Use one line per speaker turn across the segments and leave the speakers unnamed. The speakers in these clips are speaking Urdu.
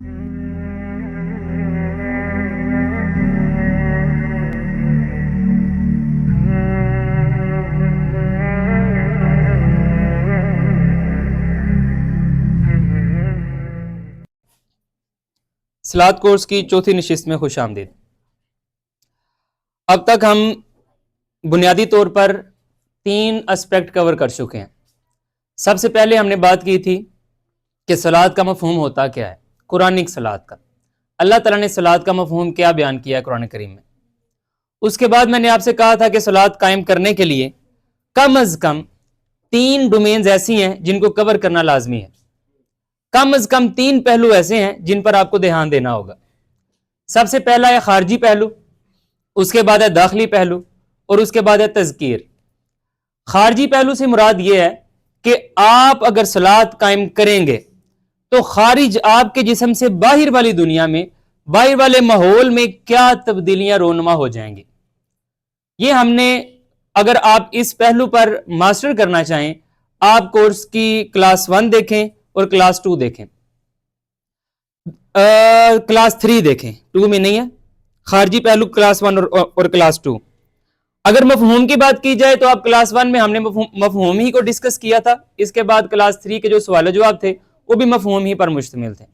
صلاۃ کورس کی چوتھی نشست میں خوش آمدید۔ اب تک ہم بنیادی طور پر 3 اسپیکٹ کور کر چکے ہیں۔ سب سے پہلے ہم نے بات کی تھی کہ صلاۃ کا مفہوم ہوتا کیا ہے، قرآنک صلاۃ کا۔ اللہ تعالیٰ نے صلاۃ کا مفہوم کیا بیان کیا ہے قرآن کریم میں۔ اس کے بعد میں نے آپ سے کہا تھا کہ صلاۃ قائم کرنے کے لیے کم از کم 3 ڈومینز ایسی ہیں جن کو کور کرنا لازمی ہے۔ کم از کم 3 پہلو ایسے ہیں جن پر آپ کو دھیان دینا ہوگا۔ سب سے پہلا ہے خارجی پہلو، اس کے بعد ہے داخلی پہلو، اور اس کے بعد ہے تذکیر۔ خارجی پہلو سے مراد یہ ہے کہ آپ اگر صلاۃ قائم کریں گے تو خارج آپ کے جسم سے باہر والی دنیا میں، باہر والے ماحول میں کیا تبدیلیاں رونما ہو جائیں گی۔ یہ ہم نے، اگر آپ اس پہلو پر ماسٹر کرنا چاہیں، آپ کورس کی کلاس 1 دیکھیں اور کلاس 2 دیکھیں، کلاس 3 دیکھیں، 2 میں نہیں ہے، خارجی پہلو کلاس 1 اور کلاس 2۔ اگر مفہوم کی بات کی جائے تو آپ کلاس 1 میں ہم نے مفہوم ہی کو ڈسکس کیا تھا، اس کے بعد کلاس 3 کے جو سوال و جواب تھے وہ بھی مفہوم ہی پر مشتمل تھے۔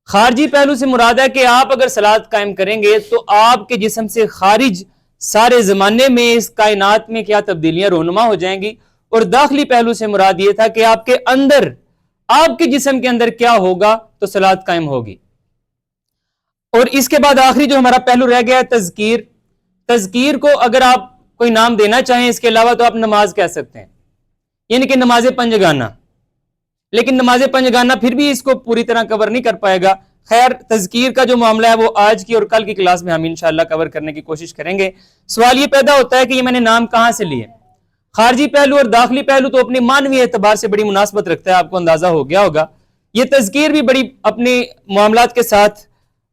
خارجی پہلو سے مراد ہے کہ آپ اگر صلاۃ قائم کریں گے تو آپ کے جسم سے خارج سارے زمانے میں اس کائنات میں کیا تبدیلیاں رونما ہو جائیں گی، اور داخلی پہلو سے مراد یہ تھا کہ آپ کے اندر، آپ کے جسم کے اندر کیا ہوگا تو صلاۃ قائم ہوگی۔ اور اس کے بعد آخری جو ہمارا پہلو رہ گیا ہے تذکیر۔ تذکیر کو اگر آپ کوئی نام دینا چاہیں اس کے علاوہ تو آپ نماز کہہ سکتے ہیں، یعنی کہ نماز پنجگانہ، لیکن نماز پنجگانہ پھر بھی اس کو پوری طرح کور نہیں کر پائے گا۔ خیر، تذکیر کا جو معاملہ ہے وہ آج کی اور کل کی کلاس میں ہم انشاءاللہ کور کرنے کی کوشش کریں گے۔ سوال یہ پیدا ہوتا ہے کہ یہ میں نے نام کہاں سے لیے؟ خارجی پہلو اور داخلی پہلو تو اپنی معنوی اعتبار سے بڑی مناسبت رکھتا ہے، آپ کو اندازہ ہو گیا ہوگا۔ یہ تذکیر بھی بڑی اپنے معاملات کے ساتھ،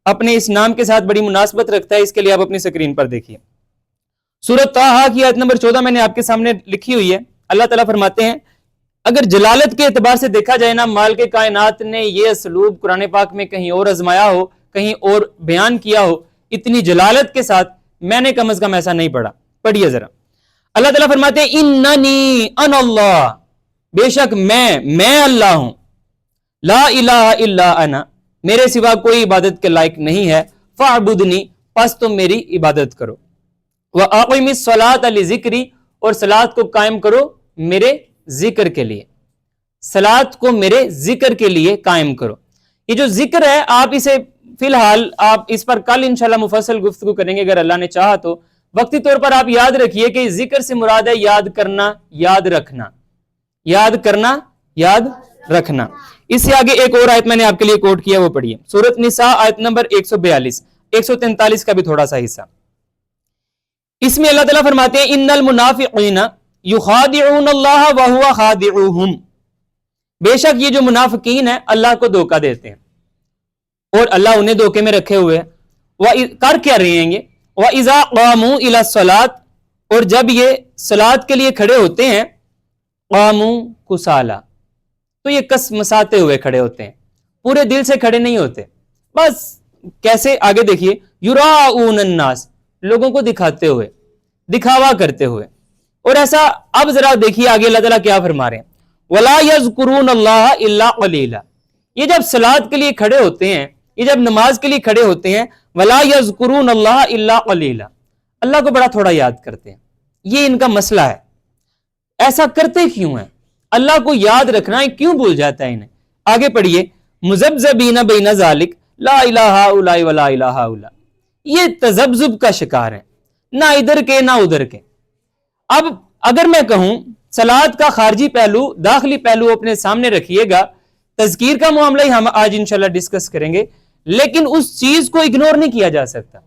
اپنے اس نام کے ساتھ بڑی مناسبت رکھتا ہے، اس کے لیے آپ اپنی سکرین پر دیکھیے۔ سورۃ طٰہٰ کی آیت نمبر 14 میں نے آپ کے سامنے لکھی ہوئی ہے۔ اللہ تعالیٰ فرماتے ہیں، اگر جلالت کے اعتبار سے دیکھا جائے نا، مال کے کائنات نے یہ اسلوب قرآن پاک میں کہیں اور آزمایا ہو، کہیں اور بیان کیا ہو، اتنی جلالت کے ساتھ میں نے کم از کم ایسا نہیں پڑھا۔ پڑھیے ذرا، اللہ تعالیٰ فرماتے ہیں اننی انا اللہ، بے شک میں اللہ ہوں، لا الہ الا انا، میرے سوا کوئی عبادت کے لائق نہیں ہے، فاعبدنی، پس تم میری عبادت کرو، وَأَقِمِ الصَّلَاةَ لِذِكْرِي، اور صلاۃ کو قائم کرو میرے ذکر کے لیے، صلاۃ کو میرے ذکر کے لیے قائم کرو۔ یہ جو ذکر ہے، آپ اسے فی الحال آپ اس پر کل انشاءاللہ مفصل گفتگو کریں گے اگر اللہ نے چاہا تو۔ وقتی طور پر آپ یاد رکھیے کہ ذکر سے مراد ہے یاد کرنا، یاد رکھنا، یاد کرنا، یاد رکھنا۔ اس سے آگے ایک اور آیت میں نے آپ کے لیے کوٹ کیا، وہ پڑھیے، سورۃ نساء آیت نمبر 142، 143 کا بھی تھوڑا سا حصہ۔ اس میں اللہ تعالیٰ فرماتے ہیں ان المنافقین یخادعون اللہ وہو خادعوہم، بے شک یہ جو منافقین ہیں اللہ کو دھوکہ دیتے ہیں اور اللہ انہیں دھوکے میں رکھے ہوئے ہیں۔ وہ کر کیا رہے ہیں یہ؟ وَإِذَا قَامُوا إِلَى الصَّلَاةِ، اور جب یہ صلاۃ کے لیے کھڑے ہوتے ہیں، قاموا کسالا، تو یہ کس مساتے ہوئے کھڑے ہوتے ہیں، پورے دل سے کھڑے نہیں ہوتے، بس کیسے؟ آگے دیکھیے، یراؤون الناس، لوگوں کو دکھاتے ہوئے، دکھاوا کرتے ہوئے۔ اور ایسا اب ذرا دیکھیے آگے اللہ تعالیٰ کیا فرما رہے ہیں، وَلَا يَذْكُرُونَ اللَّهَ إِلَّا قَلِيلًا، یہ جب صلاۃ کے لیے کھڑے ہوتے ہیں، یہ جب نماز کے لیے کھڑے ہوتے ہیں، وَلَا يَذْكُرُونَ اللَّهَ إِلَّا قَلِيلًا، اللہ کو بڑا تھوڑا یاد کرتے ہیں۔ یہ ان کا مسئلہ ہے، ایسا کرتے کیوں ہیں؟ اللہ کو یاد رکھنا ہے کیوں بھول جاتا ہے انہیں؟ آگے پڑھیے، مذبذبین بین ذالک لا الہ الا ولا الہ الا، یہ تذبذب کا شکار ہے، نہ ادھر کے نہ ادھر کے۔ اب اگر میں کہوں صلاۃ کا خارجی پہلو، داخلی پہلو اپنے سامنے رکھیے گا، تذکیر کا معاملہ ہی ہم آج انشاءاللہ ڈسکس کریں گے، لیکن اس چیز کو اگنور نہیں کیا جا سکتا۔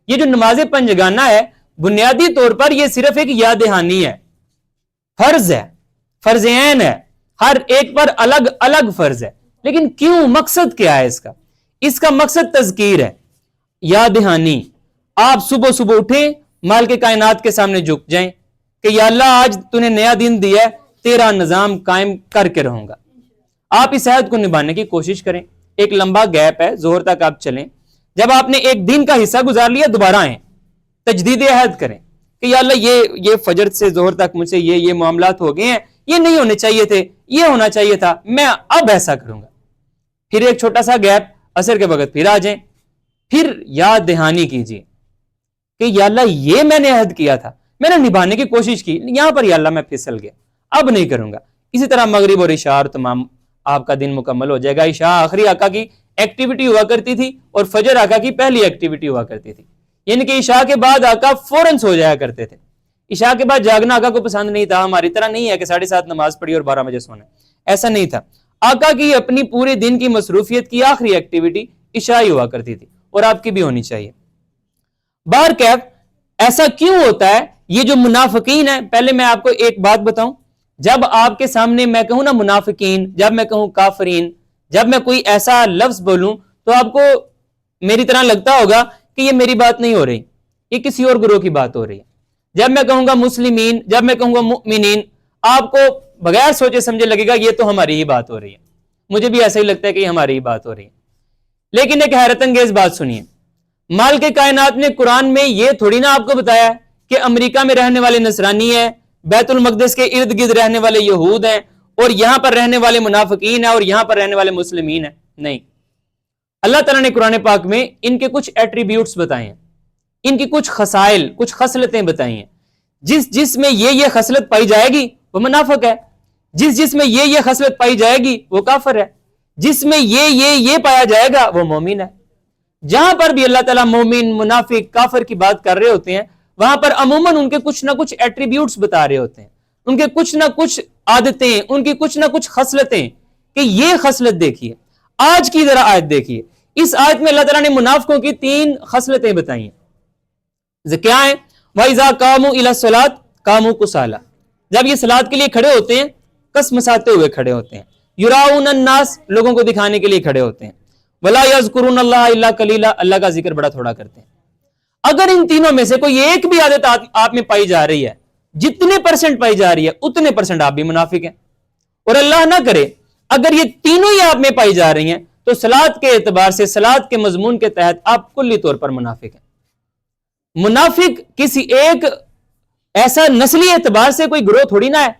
یہ جو نماز پنجگانہ ہے، بنیادی طور پر یہ صرف ایک یاد دہانی ہے، فرض ہے، فرض عین ہے، ہر ایک پر الگ الگ فرض ہے، لیکن کیوں؟ مقصد کیا ہے اس کا؟ اس کا مقصد تذکیر ہے، یاد دہانی۔ آپ صبح صبح اٹھیں، مال کے کائنات کے سامنے جھک جائیں کہ یا اللہ آج تو نے نیا دن دیا ہے، تیرا نظام قائم کر کے رہوں گا۔ آپ اس عہد کو نبھانے کی کوشش کریں، ایک لمبا گیپ ہے, ظہر تک آپ چلیں, جب آپ نے ایک دن کا حصہ گزار لیا دوبارہ آئیں, تجدید عہد کریں کہ یا اللہ یہ فجر سے ظہر تک مجھ سے یہ معاملات ہو گئے ہیں, یہ نہیں ہونے چاہیے تھے, یہ ہونا چاہیے تھا, میں اب ایسا کروں گا. پھر ایک چھوٹا سا گیپ, عصر کے وقت پھر آ جائیں, پھر یاد دہانی کیجیے کہ یا اللہ یہ میں نے عہد کیا تھا, میں نے نبھانے کی کوشش کی, یہاں پر یا اللہ میں پھسل گیا, اب نہیں کروں گا. اسی طرح مغرب اور عشاء اور تمام آپ کا دن مکمل ہو جائے گا. عشاء آخری آقا کی ایکٹیویٹی ہوا کرتی تھی اور فجر آقا کی پہلی ایکٹیویٹی ہوا کرتی تھی, یعنی کہ عشاء کے بعد آقا فوراً سو جایا کرتے تھے. عشاء کے بعد جاگنا آقا کو پسند نہیں تھا, ہماری طرح نہیں ہے کہ 7:30 نماز پڑھی اور 12 بجے سونا, ایسا نہیں تھا. آقا کی اپنی پورے دن کی مصروفیت کی آخری ایکٹیویٹی عشاء ہی ہوا کرتی تھی, اور آپ کی بھی ہونی چاہیے. بہرکیف ایسا کیوں ہوتا ہے؟ یہ جو منافقین ہیں, پہلے میں آپ کو ایک بات بتاؤں, جب آپ کے سامنے میں کہوں نا منافقین, جب میں کہوں کافرین, جب میں کوئی ایسا لفظ بولوں تو آپ کو میری طرح لگتا ہوگا کہ یہ میری بات نہیں ہو رہی, یہ کسی اور گروہ کی بات ہو رہی ہے. جب میں کہوں گا مسلمین, جب میں کہوں گا مؤمنین, آپ کو بغیر سوچے سمجھے لگے گا یہ تو ہماری ہی بات ہو رہی ہے. مجھے بھی ایسا ہی لگتا ہے کہ یہ ہماری ہی بات ہو رہی ہے. لیکن ایک حیرت انگیز بات سنیے, مالک کائنات نے قرآن میں یہ تھوڑی نہ آپ کو بتایا کہ امریکہ میں رہنے والے نصرانی ہیں, بیت المقدس کے ارد گرد رہنے والے یہود ہیں, اور یہاں پر رہنے والے منافقین ہیں, اور یہاں پر رہنے والے مسلمین ہیں. نہیں, اللہ تعالیٰ نے قرآن پاک میں ان کے کچھ ایٹریبیوٹس بتائے ہیں, ان کی کچھ خصائل, کچھ خصلتیں بتائی ہیں. جس میں یہ خصلت پائی جائے گی وہ منافق ہے, جس میں یہ خصلت پائی جائے گی وہ کافر ہے, جس میں یہ پایا جائے گا وہ مومن ہے. جہاں پر بھی اللہ تعالیٰ مومن, منافق, کافر کی بات کر رہے ہوتے ہیں, وہاں پر عموماً ان کے کچھ نہ کچھ ایٹریبیوٹس بتا رہے ہوتے ہیں, ان کے کچھ نہ کچھ عادتیں, ان کی کچھ نہ کچھ خصلتیں, کہ یہ خصلت دیکھیے. آج کی ذرا آیت دیکھیے, اس آیت میں اللہ تعالیٰ نے منافقوں کی 3 خصلتیں بتائی ہیں. کیا ہیں؟ وَإِذَا قَامُوا إِلَى الصَّلَاةِ قَامُوا كُسَالَىٰ, جب یہ صلاۃ کے لیے کھڑے ہوتے ہیں کسمساتے ہوئے کھڑے ہوتے ہیں. یُرَاؤُونَ النَّاسَ, لوگوں کو دکھانے کے لیے کھڑے ہوتے ہیں. وَلَا يَذْكُرُونَ اللَّهَ إِلَّا قَلِيلًا, اللہ کا ذکر بڑا تھوڑا کرتے ہیں. اگر ان تینوں میں سے کوئی ایک بھی عادت آپ میں پائی جا رہی ہے, جتنے % پائی جا رہی ہے اتنے % آپ بھی منافق ہیں. اور اللہ نہ کرے اگر یہ تینوں ہی آپ میں پائی جا رہی ہیں تو صلاۃ کے اعتبار سے, صلاۃ کے مضمون کے تحت آپ کلی طور پر منافق ہیں. منافق کسی ایک ایسا نسلی اعتبار سے کوئی گروہ تھوڑی نہ ہے,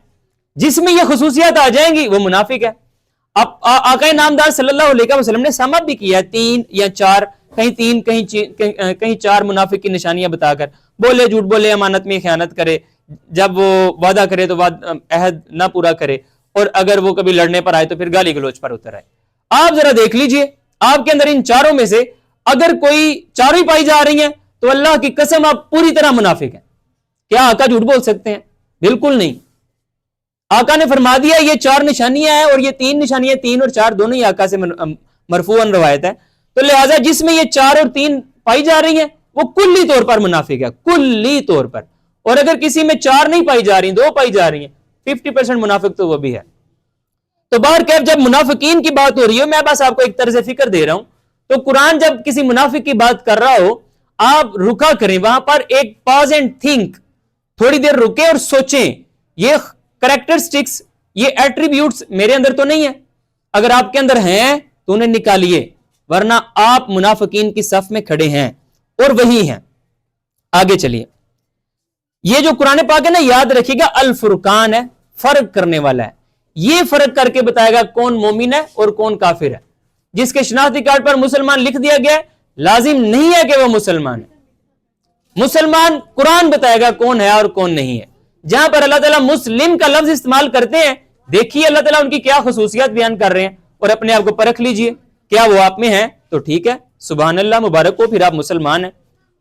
جس میں یہ خصوصیات آ جائیں گی وہ منافق ہے. اب آقا نامدار صلی اللہ علیہ وسلم نے سم اپ بھی کیا 3 یا 4, کہیں 3 کہیں 4 منافق کی نشانیاں بتا کر, بولے جھوٹ بولے, امانت میں خیانت کرے, جب وہ وعدہ کرے تو عہد نہ پورا کرے, اور اگر وہ کبھی لڑنے پر آئے تو پھر گالی گلوچ پر اتر آئے. آپ ذرا دیکھ لیجئے, آپ کے اندر ان چاروں میں سے اگر کوئی چاروں ہی پائی جا رہی ہیں تو اللہ کی قسم آپ پوری طرح منافق ہیں. کیا آقا جھوٹ بول سکتے ہیں؟ بالکل نہیں. آقا نے فرما دیا یہ 4 نشانیاں ہیں, اور یہ 3 نشانیاں, 3 اور 4 دونوں ہی آقا سے مرفوعاً روایت ہے. تو لہٰذا جس میں یہ 4 اور 3 پائی جا رہی ہیں وہ کلی طور پر منافق ہے, کلی طور پر. اور اگر کسی میں 4 نہیں پائی جا رہی, 2 پائی جا رہی ہیں, 50% منافق تو وہ بھی ہے. تو بہرکیف جب منافقین کی بات ہو رہی ہو, میں بس آپ کو ایک طرز فکر دے رہا ہوں, تو قرآن جب کسی منافق کی بات کر رہا ہو آپ رکا کریں, وہاں پر ایک پاز اینڈ تھنک, تھوڑی دیر رکے اور سوچیں یہ کریکٹرسٹکس, یہ ایٹریبیوٹس میرے اندر تو نہیں ہے. اگر آپ کے اندر ہیں تو انہیں نکالیے, ورنہ آپ منافقین کی صف میں کھڑے ہیں اور وہی ہیں. آگے چلیے, یہ جو قرآن پاک ہے نا, یاد رکھیے گا الفرقان ہے, فرق کرنے والا ہے. یہ فرق کر کے بتائے گا کون مومن ہے اور کون کافر ہے. جس کے شناختی کارڈ پر مسلمان لکھ دیا گیا ہے لازم نہیں ہے کہ وہ مسلمان ہے. مسلمان قرآن بتائے گا کون ہے اور کون نہیں ہے. جہاں پر اللہ تعالیٰ مسلم کا لفظ استعمال کرتے ہیں, دیکھیے اللہ تعالیٰ ان کی کیا خصوصیات بیان کر رہے ہیں, اور اپنے آپ کو پرکھ لیجئے, کیا وہ آپ میں ہیں تو ٹھیک ہے, سبحان اللہ, مبارک ہو, پھر آپ مسلمان ہیں.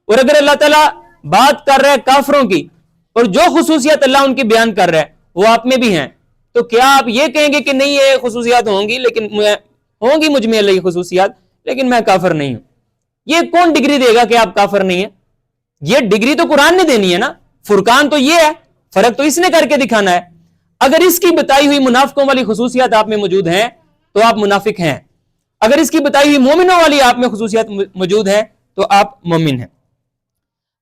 اور اگر اللہ تعالیٰ بات کر رہا ہے کافروں کی, اور جو خصوصیات اللہ ان کی بیان کر رہا ہے وہ آپ میں بھی ہیں, تو کیا آپ یہ کہیں گے کہ نہیں یہ خصوصیات ہوں گی, لیکن ہوں گی مجھ میں اللہ کی خصوصیات, لیکن میں کافر نہیں ہوں؟ یہ کون ڈگری دے گا کہ آپ کافر نہیں ہیں؟ یہ ڈگری تو قرآن نے دینی ہے نا. فرقان تو یہ ہے, فرق تو اس نے کر کے دکھانا ہے. اگر اس کی بتائی ہوئی منافقوں والی خصوصیات آپ میں موجود ہیں تو آپ منافق ہیں, اگر اس کی بتائی ہوئی مومنوں والی آپ میں خصوصیات موجود ہیں تو آپ مومن ہیں.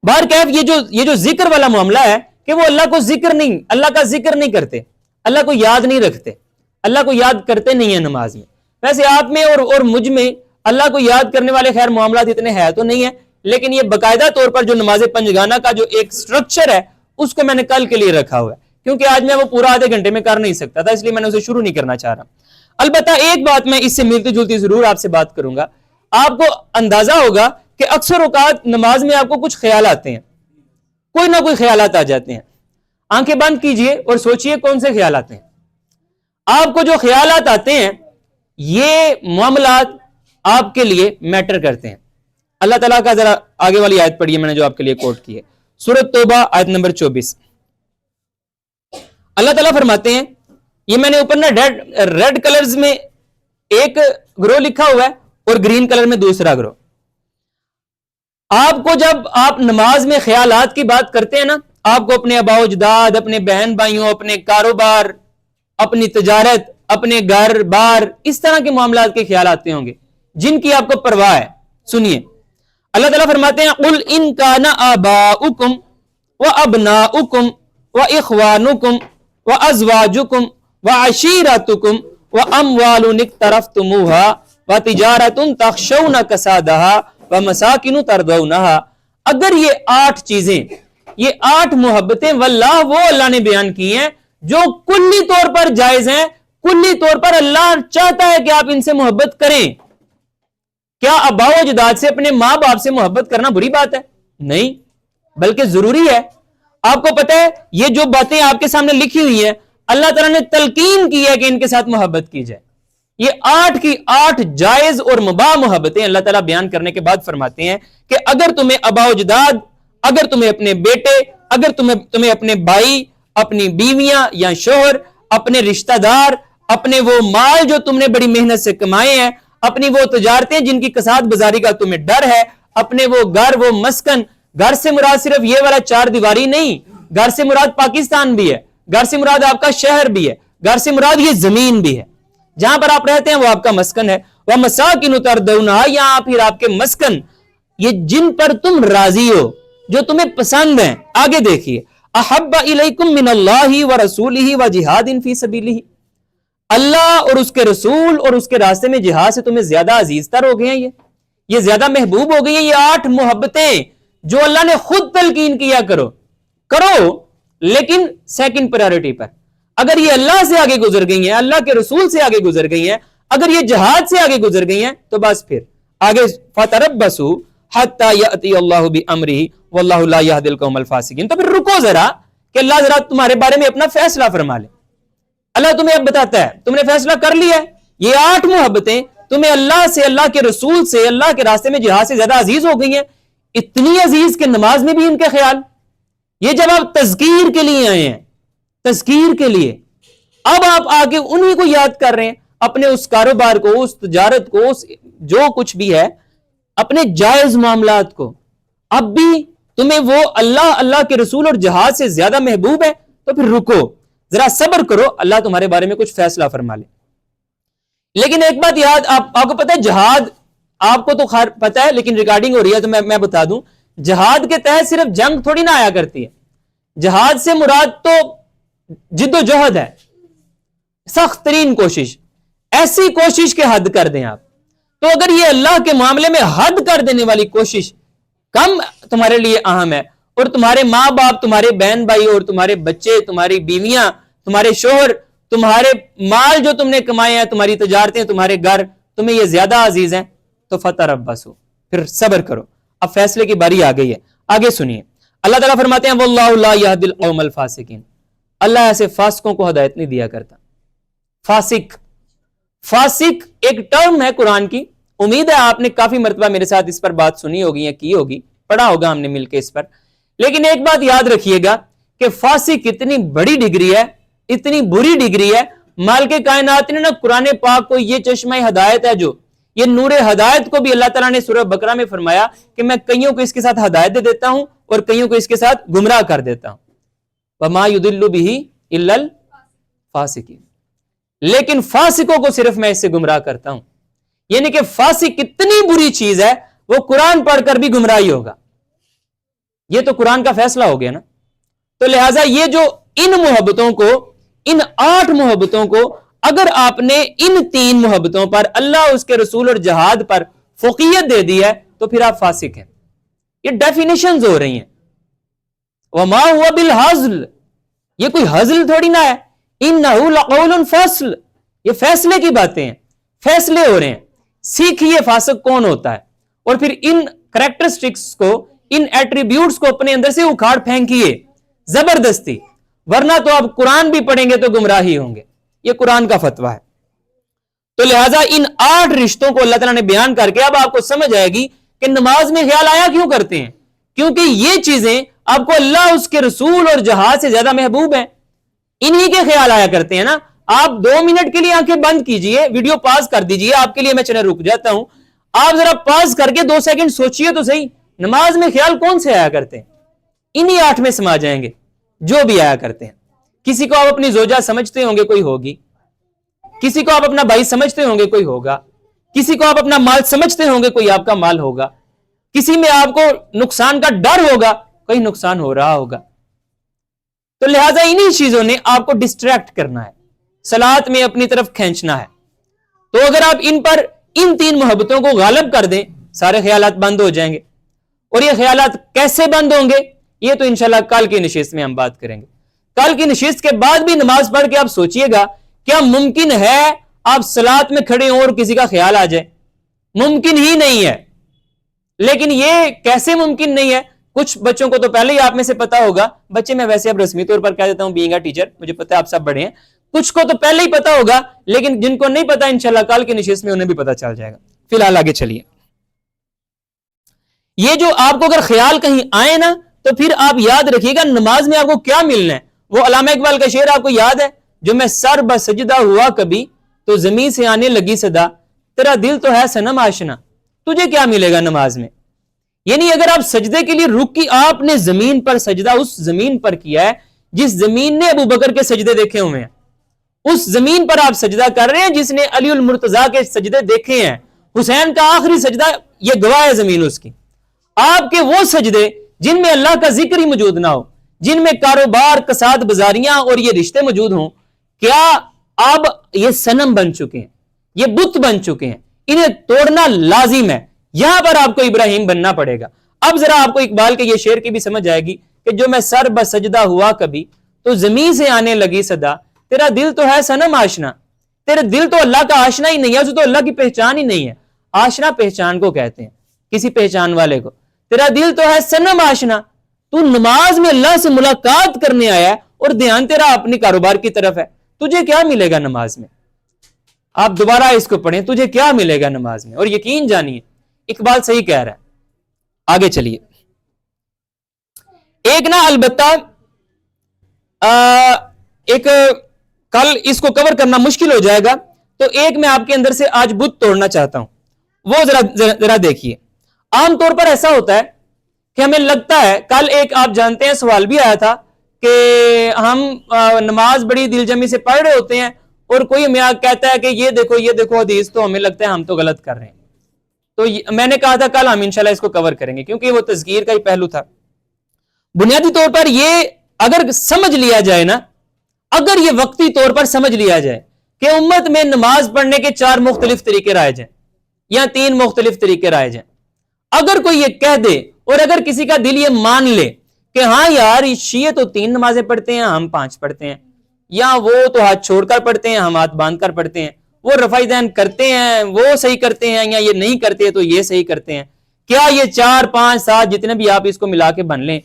بہرکیف یہ جو ذکر والا معاملہ ہے کہ وہ اللہ کا ذکر نہیں کرتے, اللہ کو یاد نہیں رکھتے, اللہ کو یاد کرتے نہیں ہیں نماز میں. ویسے آپ میں اور مجھ میں اللہ کو یاد کرنے والے خیر معاملات اتنے ہیں تو نہیں ہے، لیکن یہ باقاعدہ طور پر جو نماز پنجگانہ کا جو ایک سٹرکچر ہے اس کو میں نے کل کے لیے رکھا ہوا ہے، کیونکہ آج میں وہ پورا آدھے گھنٹے میں کر نہیں سکتا تھا، اس لیے میں نے اسے شروع نہیں کرنا چاہ رہا۔ البتہ ایک بات میں اس سے ملتی جلتی ضرور آپ سے بات کروں گا، آپ کو اندازہ ہوگا کہ اکثر اوقات نماز میں آپ کو کچھ خیال آتے ہیں، کوئی نہ کوئی خیالات آ جاتے ہیں۔ آنکھیں بند کیجئے اور سوچئے کون سے خیالات ہیں۔ آپ کو جو خیالات آتے ہیں یہ معاملات آپ کے لیے میٹر کرتے ہیں۔ اللہ تعالیٰ کا ذرا آگے والی آیت پڑھیے، میں نے جو آپ کے لیے کوٹ کی ہے، سورۃ توبہ آیت نمبر 24۔ اللہ تعالیٰ فرماتے ہیں، یہ میں نے اوپر نا ریڈ کلرز میں ایک گروہ لکھا ہوا ہے اور گرین کلر میں دوسرا گروہ۔ آپ کو جب آپ نماز میں خیالات کی بات کرتے ہیں نا، آپ کو اپنے آباء و اجداد، اپنے بہن بھائیوں، اپنے کاروبار، اپنی تجارت، اپنے گھر بار، اس طرح کے معاملات کے خیال آتے ہوں گے جن کی آپ کو پرواہ ہے۔ سنیے، اللہ تعالیٰ فرماتے ہیں قُلْ إِن كَانَ آبَاؤُكُمْ وَأَبْنَاؤُكُمْ وَإِخْوَانُكُمْ وَأَزْوَاجُكُمْ وَعَشِيرَتُكُمْ وَأَمْوَالٌ اقْتَرَفْتُمُوهَا وَتِجَارَةٌ تَخْشَوْنَ كَسَادَهَا وَمَسَاكِنُ تَرْضَوْنَهَا، اگر یہ 8 چیزیں، یہ 8 محبتیں واللہ وہ اللہ نے بیان کی ہیں جو کلی طور پر جائز ہیں، کلی طور پر اللہ چاہتا ہے کہ آپ ان سے محبت کریں۔ کیا آباء و اجداد سے، اپنے ماں باپ سے محبت کرنا بری بات ہے؟ نہیں، بلکہ ضروری ہے۔ آپ کو پتہ ہے یہ جو باتیں آپ کے سامنے لکھی ہوئی ہیں اللہ تعالیٰ نے تلقین کی ہے کہ ان کے ساتھ محبت کی جائے۔ یہ 8 کی 8 جائز اور مباح محبتیں اللہ تعالیٰ بیان کرنے کے بعد فرماتے ہیں کہ اگر تمہیں آباء و اجداد، اگر تمہیں اپنے بیٹے، اگر تمہیں اپنے بھائی، اپنی بیویاں یا شوہر، اپنے رشتہ دار، اپنے وہ مال جو تم نے بڑی محنت سے کمائے ہیں، اپنی وہ تجارتیں جن کی کساد بازاری کا تمہیں ڈر ہے، اپنے وہ گھر، وہ مسکن، گھر سے مراد صرف یہ والا 4 دیواری نہیں، گھر سے مراد پاکستان بھی ہے، گھر سے مراد آپ کا شہر بھی ہے، گھر سے مراد یہ زمین بھی ہے، جہاں پر آپ رہتے ہیں وہ آپ کا مسکن ہے۔ وَمَسَاكِنُ تَرْضَوْنَهَا، یہاں پھر آپ کے مسکن، یہ جن پر تم راضی ہو، جو تمہیں پسند ہیں۔ آگے دیکھیے، احب الیکم من اللہ ورسولہ وجہاد فی سبیلہ، اللہ اور اس کے رسول اور اس کے راستے میں جہاد سے تمہیں زیادہ عزیز تر ہو گئے ہیں، یہ زیادہ محبوب ہو گئی ہیں۔ یہ 8 محبتیں جو اللہ نے خود تلقین کیا کرو لیکن سیکنڈ پرائیورٹی پر۔ اگر یہ اللہ سے آگے گزر گئی ہیں، اللہ کے رسول سے آگے گزر گئی ہیں، اگر یہ جہاد سے آگے گزر گئی ہیں تو بس پھر آگے فَتَرَبَّصُوا حَتَّى يَأْتِيَ اللَّهُ بِأَمْرِهِ وَاللَّهُ لَا يَهْدِي الْقَوْمَ الْفَاسِقِينَ۔ تو پھر رکو ذرا کہ اللہ ذرا تمہارے بارے میں اپنا فیصلہ فرما لے۔ اللہ تمہیں اب بتاتا ہے تم نے فیصلہ کر لیا ہے، یہ 8 محبتیں تمہیں اللہ سے، اللہ کے رسول سے، اللہ کے راستے میں جہاد سے زیادہ عزیز ہو گئی ہیں، اتنی عزیز کہ نماز میں بھی ان کے خیال۔ یہ جب آپ تذکیر کے لیے آئے ہیں، تذکیر کے لیے، اب آپ آگے انہی کو یاد کر رہے ہیں، اپنے اس کاروبار کو، اس تجارت کو، اس جو کچھ بھی ہے، اپنے جائز معاملات کو، اب بھی تمہیں وہ اللہ کے رسول اور جہاد سے زیادہ محبوب ہے، تو پھر رکو ذرا، صبر کرو، اللہ تمہارے بارے میں کچھ فیصلہ فرما لے۔ لیکن ایک بات یاد، آپ کو پتہ ہے جہاد، آپ کو تو خیر پتہ ہے لیکن ریکارڈنگ ہو رہی ہے تو میں بتا دوں، جہاد کے تحت صرف جنگ تھوڑی نہ آیا کرتی ہے، جہاد سے مراد تو جد و جہد ہے، سخت ترین کوشش، ایسی کوشش کے حد کر دیں آپ۔ تو اگر یہ اللہ کے معاملے میں حد کر دینے والی کوشش کم تمہارے لیے اہم ہے، اور تمہارے ماں باپ، تمہارے بہن بھائی اور تمہارے بچے، تمہاری بیویاں، تمہارے شوہر، تمہارے مال جو تم نے کمائے ہیں، تمہاری تجارتیں، تمہارے گھر، تمہیں یہ زیادہ عزیز ہیں، تو فَتَرَبَّصُوا، پھر صبر کرو۔ اب فیصلے کی باری آ گئی ہے، آگے سنیے، اللہ تعالیٰ فرماتے ہیں وَاللَّهُ لَا يَهْدِي الْقَوْمَ الْفَاسِقِينَ، اللہ ایسے فاسقوں کو ہدایت نہیں دیا کرتا۔ فاسق ایک ٹرم ہے قرآن کی، امید ہے آپ نے کافی مرتبہ میرے ساتھ اس پر بات سنی ہوگی یا کی ہوگی، پڑھا ہوگا ہم نے مل کے اس پر، لیکن ایک بات یاد رکھیے گا کہ فاسق اتنی بڑی ڈگری ہے، اتنی بری ڈگری ہے، مالک کائنات نے نا قرآن پاک کو یہ چشمہ ہدایت ہے، جو یہ نور ہدایت کو بھی اللہ تعالیٰ نے سورہ بقرہ میں فرمایا کہ میں کئیوں کو اس کے ساتھ ہدایت دے دیتا ہوں اور کئیوں کو اس کے ساتھ گمراہ کر دیتا ہوں۔ وَمَا يُضِلُّ بِهِ إِلَّا الْفَاسِقِينَ، لیکن فاسقوں کو صرف میں اس سے گمراہ کرتا ہوں۔ یعنی کہ فاسق اتنی بری چیز ہے، وہ قرآن پڑھ کر بھی گمراہی ہوگا۔ یہ تو قرآن کا فیصلہ ہو گیا نا۔ تو لہٰذا یہ جو ان محبتوں کو، ان 8 محبتوں کو اگر آپ نے ان 3 محبتوں پر، اللہ، اس کے رسول اور جہاد پر فوقیت دے دی ہے تو پھر آپ فاسق ہیں. یہ ڈیفینیشنز ہو رہی ہیں. وما ہوا بالہزل، یہ کوئی ہزل تھوڑی نہ ہے. انہ لقول فصل، یہ فیصلے کی باتیں ہیں، فیصلے ہو رہے ہیں. سیکھیے فاسق کون ہوتا ہے، اور پھر ان کریکٹرسٹکس کو، ان ایٹریبیوٹس کو اپنے اندر سے اکھاڑ پھینکیے زبردستی، ورنہ تو آپ قرآن بھی پڑھیں گے تو گمراہی ہوں گے. یہ قرآن کا فتویٰ ہے. تو لہٰذا ان 8 رشتوں کو اللہ تعالیٰ نے بیان کر کے اب آپ کو سمجھ آئے گی کہ نماز میں خیال آیا کیوں کرتے ہیں. کیونکہ یہ چیزیں آپ کو اللہ، اس کے رسول اور جہاد سے زیادہ محبوب ہیں. انہی کے خیال آیا کرتے ہیں نا. آپ 2 منٹ کے لیے آنکھیں بند کیجئے، ویڈیو پاز کر دیجئے، آپ کے لیے میں چلے رک جاتا ہوں. آپ ذرا پاز کر کے 2 سیکنڈ سوچئے تو صحیح، نماز میں خیال کون سے آیا کرتے ہیں؟ انہی 8 میں سما جائیں گے جو بھی آیا کرتے ہیں. کسی کو آپ اپنی زوجہ سمجھتے ہوں گے، کوئی ہوگی. کسی کو آپ اپنا بھائی سمجھتے ہوں گے، کوئی ہوگا. کسی کو آپ اپنا مال سمجھتے ہوں گے، کوئی آپ کا مال ہوگا. کسی میں آپ کو نقصان کا ڈر ہوگا، کوئی نقصان ہو رہا ہوگا. تو لہٰذا انہی چیزوں نے آپ کو ڈسٹریکٹ کرنا ہے، صلاۃ میں اپنی طرف کھینچنا ہے. تو اگر آپ ان پر ان 3 محبتوں کو غالب کر دیں، سارے خیالات بند ہو جائیں گے. اور یہ خیالات کیسے بند ہوں گے، یہ تو انشاءاللہ کل کی نشست میں ہم بات کریں گے. کل کی نشست کے بعد بھی نماز پڑھ کے آپ سوچئے گا، کیا ممکن ہے آپ صلاۃ میں کھڑے ہوں اور کسی کا خیال آ جائے؟ ممکن ہی نہیں ہے. لیکن یہ کیسے ممکن نہیں ہے؟ کچھ بچوں کو تو پہلے ہی آپ میں سے پتا ہوگا. بچے میں ویسے اب رسمی طور پر کہہ دیتا ہوں بینگ اے ٹیچر، مجھے پتا ہے آپ سب بڑے ہیں. کچھ کو تو پہلے ہی پتا ہوگا، لیکن جن کو نہیں پتا انشاءاللہ کل کی نشست میں انہیں بھی پتا چل جائے گا. فی الحال آگے چلیے. یہ جو آپ کو اگر خیال کہیں آئے نا، تو پھر آپ یاد رکھیے گا نماز میں آپ کو کیا ملنا ہے. وہ علامہ اقبال کا شعر آپ کو یاد ہے، جو میں سر بسجدہ ہوا کبھی تو زمین سے آنے لگی صدا، تیرا دل تو ہے صنم آشنا. تجھے کیا ملے گا نماز میں؟ یعنی اگر آپ سجدے کے لیے رکی، آپ نے زمین پر سجدہ اس زمین پر کیا ہے جس زمین نے ابو بکر کے سجدے دیکھے ہوئے ہیں. اس زمین پر آپ سجدہ کر رہے ہیں جس نے علی المرتضیٰ کے سجدے دیکھے ہیں. حسین کا آخری سجدہ یہ گواہ ہے زمین اس کی. آپ کے وہ سجدے جن میں اللہ کا ذکر ہی موجود نہ ہو، جن میں کاروبار، کساد بازاریاں اور یہ رشتے موجود ہوں، کیا اب یہ صنم بن چکے ہیں، یہ بت بن چکے ہیں. انہیں توڑنا لازم ہے. یہاں پر آپ کو ابراہیم بننا پڑے گا. اب ذرا آپ کو اقبال کے یہ شعر کی بھی سمجھ آئے گی کہ جو میں سر بسجدہ ہوا کبھی تو زمین سے آنے لگی صدا، تیرا دل تو ہے صنم آشنا. تیرا دل تو اللہ کا آشنا ہی نہیں ہے، اسے تو اللہ کی پہچان ہی نہیں ہے. آشنا پہچان کو کہتے ہیں، کسی پہچان والے کو. تیرا دل تو ہے صنم آشنا. تو نماز میں اللہ سے ملاقات کرنے آیا ہے اور دھیان تیرا اپنے کاروبار کی طرف ہے. تجھے کیا ملے گا نماز میں؟ آپ دوبارہ اس کو پڑھیں، تجھے کیا ملے گا نماز میں؟ اور یقین جانیے اقبال صحیح کہہ رہا ہے. آگے چلیے. ایک نا البتہ ایک کل اس کو کور کرنا مشکل ہو جائے گا، تو ایک میں آپ کے اندر سے آج بت توڑنا چاہتا ہوں. وہ ذرا دیکھیے. عام طور پر ایسا ہوتا ہے کہ ہمیں لگتا ہے، کل ایک آپ جانتے ہیں سوال بھی آیا تھا کہ ہم نماز بڑی دل جمی سے پڑھ رہے ہوتے ہیں اور کوئی ہمیں کہتا ہے کہ یہ دیکھو حدیث، تو ہمیں لگتا ہے ہم تو غلط کر رہے ہیں. تو میں نے کہا تھا کل ہم انشاءاللہ اس کو کور کریں گے، کیونکہ وہ تذکیر کا ہی پہلو تھا. بنیادی طور پر یہ اگر سمجھ لیا جائے نا، اگر یہ وقتی طور پر سمجھ لیا جائے کہ امت میں نماز پڑھنے کے 4 مختلف طریقے رائج ہیں یا 3 مختلف طریقے رائج ہیں، اگر کوئی یہ کہہ دے اور اگر کسی کا دل یہ مان لے کہ ہاں یار شیعہ تو 3 نمازیں پڑھتے ہیں، ہم 5 پڑھتے ہیں، یا وہ تو ہاتھ چھوڑ کر پڑھتے ہیں، ہم ہاتھ باندھ کر پڑھتے ہیں، وہ رفع دین کرتے ہیں وہ صحیح کرتے ہیں، یا یہ نہیں کرتے تو یہ صحیح کرتے ہیں، کیا یہ 4 5 7 جتنے بھی آپ اس کو ملا کے بن لیں،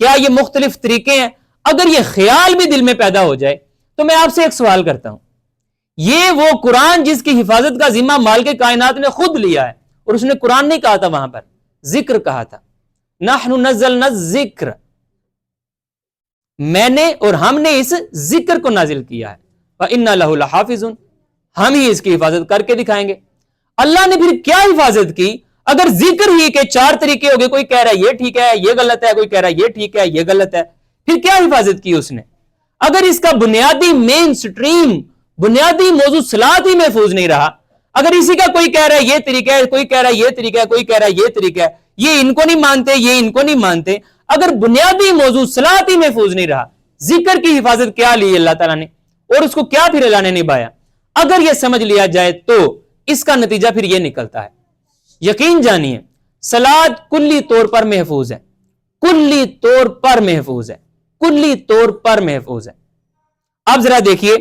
کیا یہ مختلف طریقے ہیں؟ اگر یہ خیال بھی دل میں پیدا ہو جائے تو میں آپ سے ایک سوال کرتا ہوں. یہ وہ قرآن جس کی حفاظت کا ذمہ مالک کائنات نے خود لیا ہے، اور اس نے قرآن نہیں کہا تھا، وہاں پر ذکر کہا تھا. نحن نزلنا الذکر، میں نے اور ہم نے اس ذکر کو نازل کیا ہے. وَإِنَّا لَهُ لَحَافِظٌ، ہم ہی اس کی حفاظت کر کے دکھائیں گے. اللہ نے پھر کیا حفاظت کی؟ اگر ذکر ہی کے 4 طریقے ہو گئے، کوئی کہہ رہا ہے یہ ٹھیک ہے یہ غلط ہے، کوئی کہہ رہا ہے یہ ٹھیک ہے یہ غلط ہے، پھر کیا حفاظت کی اس نے؟ اگر اس کا بنیادی مین سٹریم بنیادی موضوع صلاۃ ہی محفوظ نہیں رہا، اگر اسی کا کوئی کہہ رہا ہے یہ طریقہ ہے، کوئی کہہ رہا ہے یہ طریقہ ہے، کوئی کہہ رہا ہے یہ طریقہ ہے، یہ ان کو نہیں مانتے یہ ان کو نہیں مانتے، اگر بنیادی موضوع صلاۃ ہی محفوظ نہیں رہا، ذکر کی حفاظت کیا لی اللہ تعالیٰ نے اور اس کو کیا پھر اللہ نے نبھایا؟ اگر یہ سمجھ لیا جائے تو اس کا نتیجہ پھر یہ نکلتا ہے، یقین جانیے صلات کلی طور پر محفوظ ہے، کلی طور پر محفوظ ہے، کلی طور پر محفوظ ہے۔ اب ذرا دیکھیے،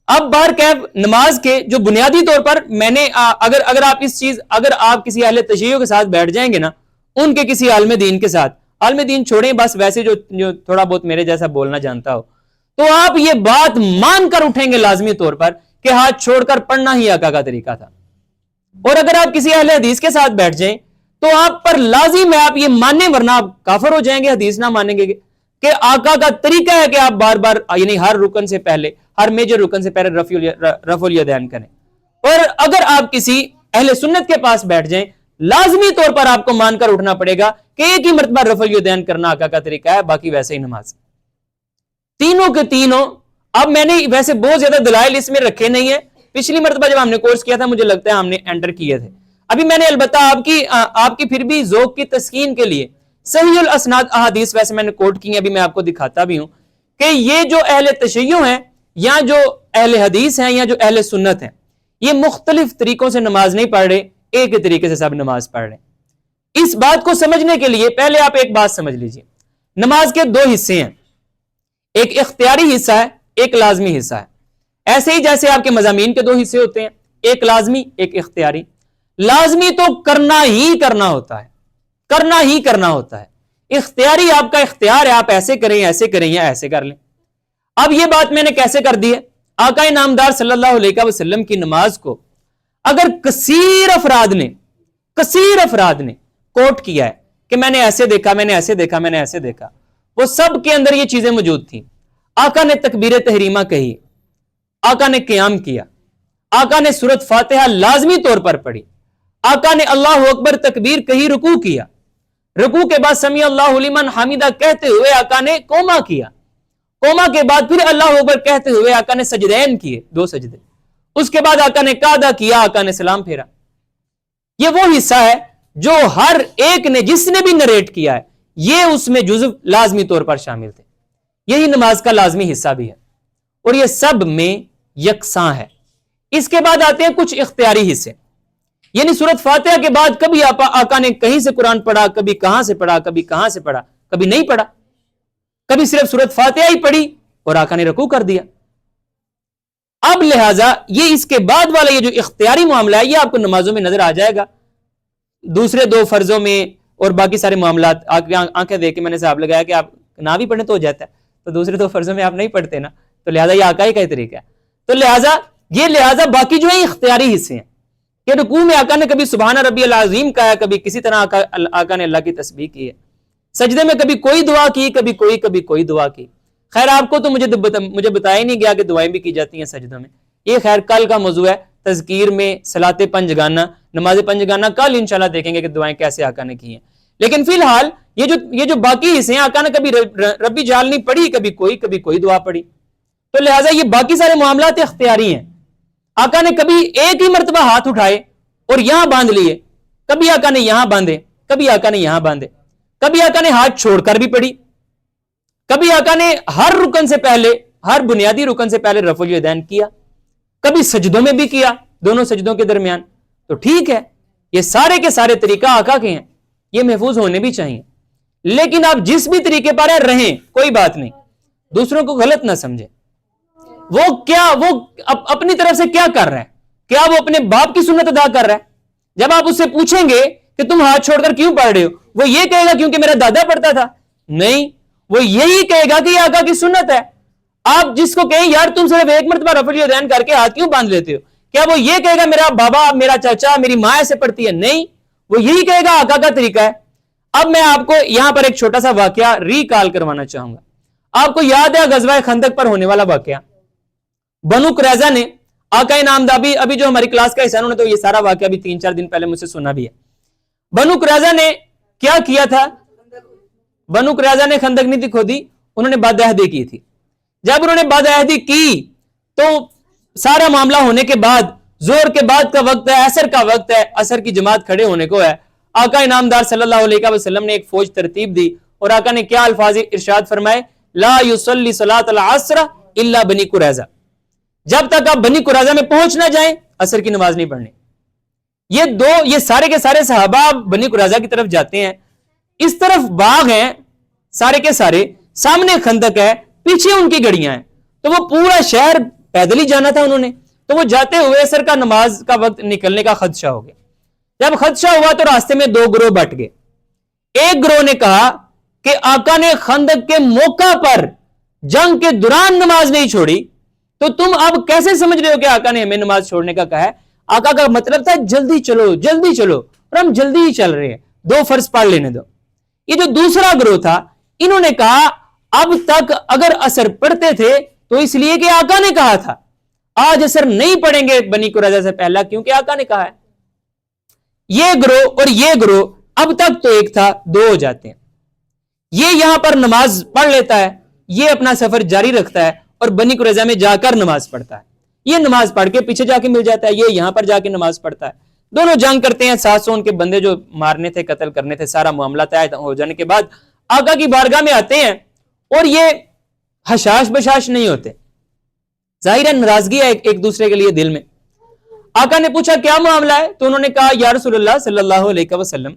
اب بہرکیف نماز کے جو بنیادی طور پر میں نے اگر آپ کسی اہل تشیع کے ساتھ بیٹھ جائیں گے نا، ان کے کسی عالم دین کے ساتھ، عالم دین چھوڑیں، بس ویسے جو تھوڑا بہت میرے جیسا بولنا جانتا ہو، تو آپ یہ بات مان کر اٹھیں گے لازمی طور پر کہ ہاتھ چھوڑ کر پڑھنا ہی آقا کا طریقہ تھا۔ اور اگر آپ کسی اہل حدیث کے ساتھ بیٹھ جائیں تو آپ پر لازم ہے آپ یہ مانیں، ورنہ آپ کافر ہو جائیں گے، حدیث نہ مانیں گے کہ آقا کا طریقہ ہے کہ آپ بار بار یعنی ہر رکن سے پہلے، ہر میجر رکن سے پہلے رفع الیدین کریں۔ اور اگر آپ کسی اہل سنت کے پاس بیٹھ جائیں، لازمی طور پر آپ کو مان کر اٹھنا پڑے گا کہ ایک ہی مرتبہ رفع الیدین کرنا آقا کا طریقہ ہے، باقی ویسے ہی نماز۔ تینوں کے تینوں، اب میں نے ویسے بہت زیادہ دلائل اس میں رکھے نہیں ہیں، پچھلی مرتبہ جب ہم نے کورس کیا تھا مجھے لگتا ہے ہم نے انٹر کیے تھے۔ ابھی میں نے البتہ آپ کی پھر بھی ذوق کی تسکین کے لیے صحیح الاسناد احادیث ویسے میں نے کوٹ کی ہیں، ابھی میں آپ کو دکھاتا بھی ہوں کہ یہ جو اہل تشیع ہیں یا جو اہل حدیث ہیں یا جو اہل سنت ہیں، یہ مختلف طریقوں سے نماز نہیں پڑھ رہے، ایک ہی طریقے سے سب نماز پڑھ رہے ہیں۔ اس بات کو سمجھنے کے لیے پہلے آپ ایک بات سمجھ لیجئے، نماز کے دو حصے ہیں، ایک اختیاری حصہ ہے، ایک لازمی حصہ ہے۔ ایسے ہی جیسے آپ کے مضامین کے دو حصے ہوتے ہیں، ایک لازمی ایک اختیاری۔ لازمی تو کرنا ہی کرنا ہوتا ہے، کرنا ہی کرنا ہوتا ہے۔ اختیاری آپ کا اختیار ہے، آپ ایسے کریں ایسے کریں یا ایسے کر لیں۔ اب یہ بات میں نے کیسے کر دی ہے؟ آقا نامدار صلی اللہ علیہ وسلم کی نماز کو اگر کثیر افراد نے کوٹ کیا ہے کہ میں نے ایسے دیکھا، میں نے ایسے دیکھا، میں نے ایسے دیکھا، وہ سب کے اندر یہ چیزیں موجود تھیں۔ آقا نے تکبیر تحریمہ کہی، آقا نے قیام کیا، آقا نے سورۃ فاتحہ لازمی طور پر پڑھی، آقا نے اللہ اکبر تکبیر کہی، رکوع کیا، رکوع کے بعد سمیع اللہ لمن حمیدہ کہتے ہوئے آقا نے قوما کیا، قوما کے بعد پھر اللہ اکبر کہتے ہوئے آقا نے سجدین کیے، 2 سجدے، اس کے بعد آقا نے قعدہ کیا، آقا نے سلام پھیرا۔ یہ وہ حصہ ہے جو ہر ایک نے جس نے بھی نریٹ کیا ہے یہ اس میں جزو لازمی طور پر شامل تھے، یہی نماز کا لازمی حصہ بھی ہے اور یہ سب میں یکساں ہے۔ اس کے بعد آتے ہیں کچھ اختیاری حصے، یعنی سورۃ فاتحہ کے بعد کبھی آقا نے کہیں سے قرآن پڑھا، کبھی کہاں سے پڑھا، کبھی کہاں سے پڑھا، کبھی نہیں پڑھا، کبھی صرف سورۃ فاتحہ ہی پڑھی اور آقا نے رکوع کر دیا۔ اب لہٰذا یہ اس کے بعد والا یہ جو اختیاری معاملہ ہے یہ آپ کو نمازوں میں نظر آ جائے گا، دوسرے 2 فرضوں میں اور باقی سارے معاملات آنکھیں دیکھ کے میں نے حساب لگایا کہ آپ نہ بھی پڑھیں تو ہو جاتا ہے، تو دوسرے 2 فرضوں میں آپ نہیں پڑھتے نا، تو لہٰذا یہ آقا ہی کا طریقہ ہے، تو لہٰذا باقی جو ہیں اختیاری حصے ہیں کہ رکوع میں آقا نے کبھی سبحان ربی العظیم کہا ہے، کبھی کسی طرح آقا نے اللہ کی تسبیح کی ہے، سجدے میں کبھی کوئی دعا کی، کبھی کوئی دعا کی۔ خیر آپ کو تو مجھے بتایا ہی نہیں گیا کہ دعائیں بھی کی جاتی ہیں سجدوں میں، یہ خیر کل کا موضوع ہے، تذکیر میں صلاۃ پنجگانہ، نماز پنجگانہ کل انشاءاللہ دیکھیں گے کہ دعائیں کیسے آقا نے کی ہیں۔ لیکن فی الحال یہ جو باقی حصے ہیں آقا نے کبھی ربی جال نہیں پڑھی، کبھی کوئی دعا پڑھی، تو لہٰذا یہ باقی سارے معاملات اختیاری ہیں۔ آقا نے کبھی ایک ہی مرتبہ ہاتھ اٹھائے اور یہاں باندھ لیے، کبھی آقا نے یہاں باندھے، کبھی آقا نے یہاں باندھے، کبھی آقا نے ہاتھ چھوڑ کر بھی پڑھی، کبھی آقا نے ہر رکن سے پہلے، ہر بنیادی رکن سے پہلے رفع الیدین کیا، کبھی سجدوں میں بھی کیا، دونوں سجدوں کے درمیان۔ تو ٹھیک ہے، یہ سارے کے سارے طریقہ آقا کے ہیں، یہ محفوظ ہونے بھی چاہیے، لیکن آپ جس بھی طریقے پر رہیں کوئی بات نہیں، دوسروں کو غلط نہ سمجھیں۔ وہ اپنی طرف سے کیا کر رہا ہے؟ کیا وہ اپنے باپ کی سنت ادا کر رہا ہے؟ جب آپ اس سے پوچھیں گے کہ تم ہاتھ چھوڑ کر کیوں پڑھ رہے ہو، وہ یہ کہے گا کیونکہ میرا دادا پڑھتا تھا؟ نہیں، وہ یہی کہے گا کہ یہ آقا کی سنت ہے۔ آپ جس کو کہیں یار تم صرف ایک مرتبہ رفع الیدین کر کے ہاتھ کیوں باندھ لیتے ہو، کیا وہ یہ کہے گا میرا بابا، میرا چاچا، میری ماں ایسے پڑھتی ہے؟ نہیں، وہ یہی کہے گا آقا کا طریقہ ہے۔ اب میں آپ کو یہاں پر ایک چھوٹا سا واقعہ ریکال کروانا چاہوں گا۔ آپ کو یاد ہے غزوہ خندق پر ہونے والا واقعہ؟ بنو قریظہ نے آقا نامدار، ابھی جو ہماری کلاس کا حصہ انہوں نے تو یہ سارا واقعہ بھی 3-4 دن پہلے مجھ سے سنا بھی ہے۔ بنو قریظہ نے کیا کیا تھا؟ بنو قریظہ نے خندق نہیں کھودی، انہوں نے بدعہدی کی تھی۔ جب انہوں نے بدعہدی کی تو سارا معاملہ ہونے کے بعد زور کے بعد کا وقت ہے، عصر کا وقت ہے، عصر کی جماعت کھڑے ہونے کو ہے، آقا انعامدار صلی اللہ علیہ وسلم نے ایک فوج ترتیب دی اور آقا نے کیا الفاظ ارشاد فرمائے؟ لا یصلی صلاۃ العصر الا بنی قریظہ، جب تک آپ بنی قریظہ میں پہنچ نہ جائیں عصر کی نماز نہیں پڑھنی. یہ سارے کے سارے صحابہ بنی قریظہ کی طرف جاتے ہیں. اس طرف باغ ہیں سارے کے سارے, سامنے خندق ہے, پیچھے ان کی گڑیاں ہیں. تو وہ پورا شہر پیدل ہی جانا تھا انہوں نے. تو وہ جاتے ہوئے عصر کا نماز کا وقت نکلنے کا خدشہ ہو گیا. جب خدشہ ہوا تو راستے میں 2 گروہ بٹ گئے. ایک گروہ نے کہا کہ آقا نے خندق کے موقع پر جنگ کے دوران نماز نہیں چھوڑی, تو تم اب کیسے سمجھ رہے ہو کہ آقا نے ہمیں نماز چھوڑنے کا کہا ہے؟ آقا کا مطلب تھا جلدی چلو جلدی چلو, اور ہم جلدی ہی چل رہے ہیں, 2 فرض پڑھ لینے دو. یہ جو دوسرا گروہ تھا انہوں نے کہا اب تک اگر عصر پڑھتے تھے تو اس لیے کہ آقا نے کہا تھا, آج عصر نہیں پڑھیں گے بنی قریظہ سے پہلا کیونکہ آقا نے کہا ہے. یہ گروہ اور یہ گروہ اب تک تو ایک تھا, 2 ہو جاتے ہیں. یہ یہاں پر نماز پڑھ لیتا ہے, یہ اپنا سفر جاری رکھتا ہے اور بنی قریظہ میں جا کر نماز پڑھتا ہے. یہ نماز پڑھ کے پیچھے جا کے مل جاتا ہے, یہ یہاں پر جا کے نماز پڑھتا ہے. دونوں جنگ کرتے ہیں. 700 ان کے بندے جو مارنے تھے, قتل کرنے تھے, سارا معاملہ طے ہو جانے کے بعد آقا کی بارگاہ میں آتے ہیں اور یہ حشاش بشاش نہیں ہوتے. ظاہر ہے ناراضگی ہے ایک دوسرے کے لیے دل میں. آقا نے پوچھا کیا معاملہ ہے؟ تو انہوں نے کہا یا رسول اللہ صلی اللہ علیہ وسلم,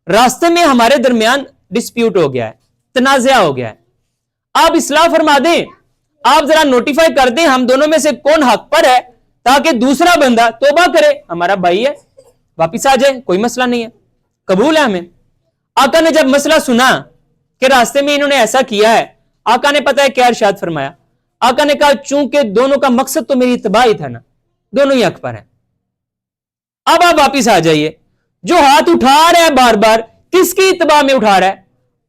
راستے میں ہمارے درمیان ڈسپیوٹ ہو گیا ہے, تنازع ہو گیا ہے, آپ اصلاح فرما دیں, آپ ذرا نوٹیفائی کر دیں ہم دونوں میں سے کون حق پر ہے, تاکہ دوسرا بندہ توبہ کرے, ہمارا بھائی ہے, واپس آ جائے, کوئی مسئلہ نہیں ہے, قبول ہے ہمیں. آقا نے جب مسئلہ سنا کہ راستے میں انہوں نے ایسا کیا ہے, آقا نے پتہ ہے کیا ارشاد فرمایا؟ آقا نے کہا چونکہ دونوں کا مقصد تو میری اتباع ہی تھا نا, دونوں ہی حق پر ہیں, اب آپ واپس آ جائیے. جو ہاتھ اٹھا رہا ہے بار بار کس کی اتباع میں اٹھا رہا ہے؟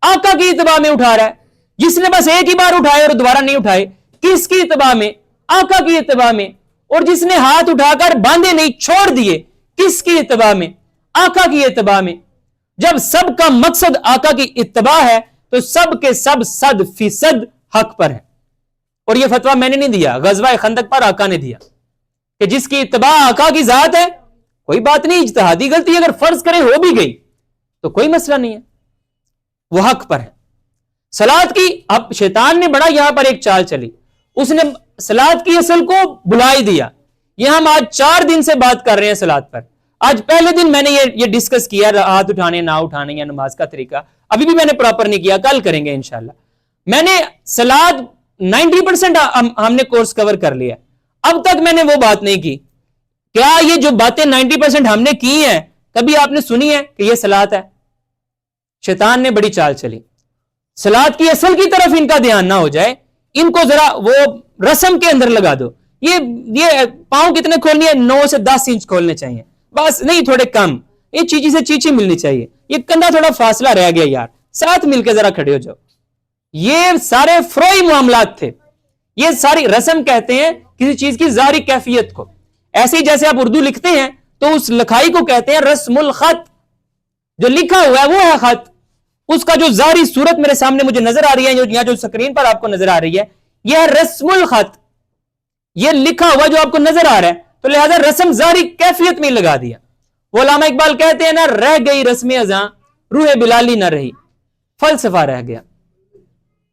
آقا کی اتباع میں اٹھا رہا ہے. جس نے بس ایک ہی بار اٹھائے اور دوبارہ نہیں اٹھائے کس کی اتباع میں؟ آقا کی اتباع میں. اور جس نے ہاتھ اٹھا کر باندھے نہیں چھوڑ دیے کس کی اتباع میں؟ آقا کی اتباع میں. جب سب کا مقصد آقا کی اتباع ہے تو سب کے سب 100% حق پر ہیں. اور یہ فتویٰ میں نے نہیں دیا, غزوہ خندق پر آقا نے دیا کہ جس کی اتباع آقا کی ذات ہے کوئی بات نہیں, اجتہادی غلطی اگر فرض کرے ہو بھی گئی تو کوئی مسئلہ نہیں ہے, وہ حق پر ہے. صلات کی اب شیطان نے بڑا یہاں پر ایک چال چلی, اس نے صلات کی اصل کو بلا ہی دیا. یہ ہم آج 4 دن سے بات کر رہے ہیں صلات پر. آج پہلے دن میں نے یہ ڈسکس کیا ہاتھ اٹھانے نہ اٹھانے یا نماز کا طریقہ, ابھی بھی میں نے پراپر نہیں کیا, کل کریں گے انشاءاللہ. میں نے صلات 90% ہم نے کورس کور کر لیا, اب تک میں نے وہ بات نہیں کی. کیا یہ جو باتیں 90% ہم نے کی ہیں کبھی آپ نے سنی ہے کہ یہ صلات ہے؟ شیطان نے بڑی چال چلی. صلات کی اصل کی طرف ان کا دھیان نہ ہو جائے, ان کو ذرا وہ رسم کے اندر لگا دو. یہ پاؤں کتنے کھولنی ہے؟ 9 سے 10 انچ کھولنے چاہیے, بس نہیں تھوڑے کم. یہ چیچی سے چیچی ملنی چاہیے, یہ کندھا تھوڑا فاصلہ رہ گیا یار, ساتھ مل کے ذرا کھڑے ہو جاؤ. یہ سارے فروئی معاملات تھے. یہ ساری رسم کہتے ہیں کسی چیز کی ظاہری کیفیت کو. ایسے ہی جیسے آپ اردو لکھتے ہیں تو اس لکھائی کو کہتے ہیں رسم الخط. جو لکھا ہوا ہے وہ ہے خط. اس کا جو ظاہری صورت میرے سامنے مجھے نظر آ رہی ہے, جو سکرین پر آپ کو نظر آ رہی ہے, یہ ہے رسم الخط. یہ لکھا ہوا جو آپ کو نظر آ رہا ہے, تو لہذا رسم ظاہری کیفیت میں لگا دیا. وہ علامہ اقبال کہتے ہیں نا, رہ گئی رسم ازاں روح بلالی نہ رہی, فلسفہ رہ گیا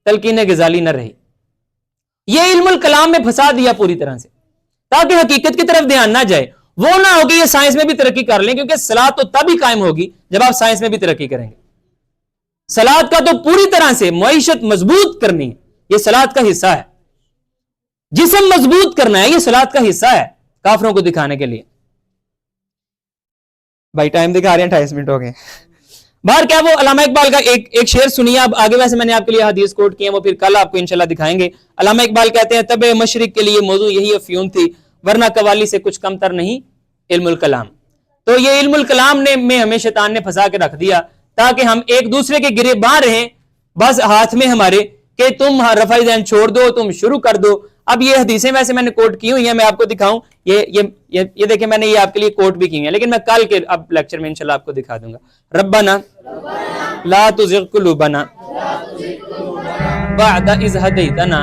تلقین غزالی نہ رہی. یہ علم الکلام میں پھنسا دیا پوری طرح سے, تاکہ حقیقت کی طرف دھیان نہ جائے. وہ نہ ہوگی یہ سائنس میں بھی ترقی کر لیں, کیونکہ صلات تو تب ہی قائم ہوگی جب آپ سائنس میں بھی ترقی کریں گے. صلات کا تو پوری طرح سے معیشت مضبوط کرنی ہے, یہ صلات کا حصہ ہے. جسم مضبوط کرنا ہے, یہ صلات کا حصہ ہے کافروں کو دکھانے کے لیے. بھائی ٹائم دکھا رہے ہیں, 28 منٹ ہو گئے. باہر کیا وہ علامہ اقبال کا ایک شعر سنیے. اب آگے ویسے میں نے آپ کے لیے حدیث کوٹ کی ہیں, وہ پھر کل آپ کو انشاءاللہ دکھائیں گے. علامہ اقبال کہتے ہیں طب مشرق کے لیے موضوع یہی افیون تھی, ورنہ قوالی سے کچھ کم تر نہیں علم الکلام. تو یہ علم الکلام میں ہمیں شیطان نے پھنسا کے رکھ دیا تاکہ ہم ایک دوسرے کے گریباں رہیں, بس ہاتھ میں ہمارے کہ تم رفع ذہن چھوڑ دو, تم شروع کر دو. اب یہ حدیثیں ویسے میں نے کوٹ کی ہوئی ہیں, میں آپ کو دکھاؤں. یہ دیکھیں میں نے یہ آپ کے لیے کوٹ بھی کی ہیں, لیکن میں کل کے اب لیکچر میں انشاءاللہ آپ کو دکھا دوں گا. ربنا لا تزغ قلوبنا بعد اذ ہدیتنا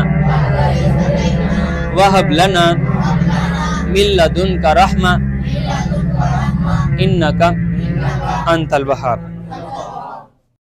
وہب لنا من لدنک رحمہ انک انت الوہاب.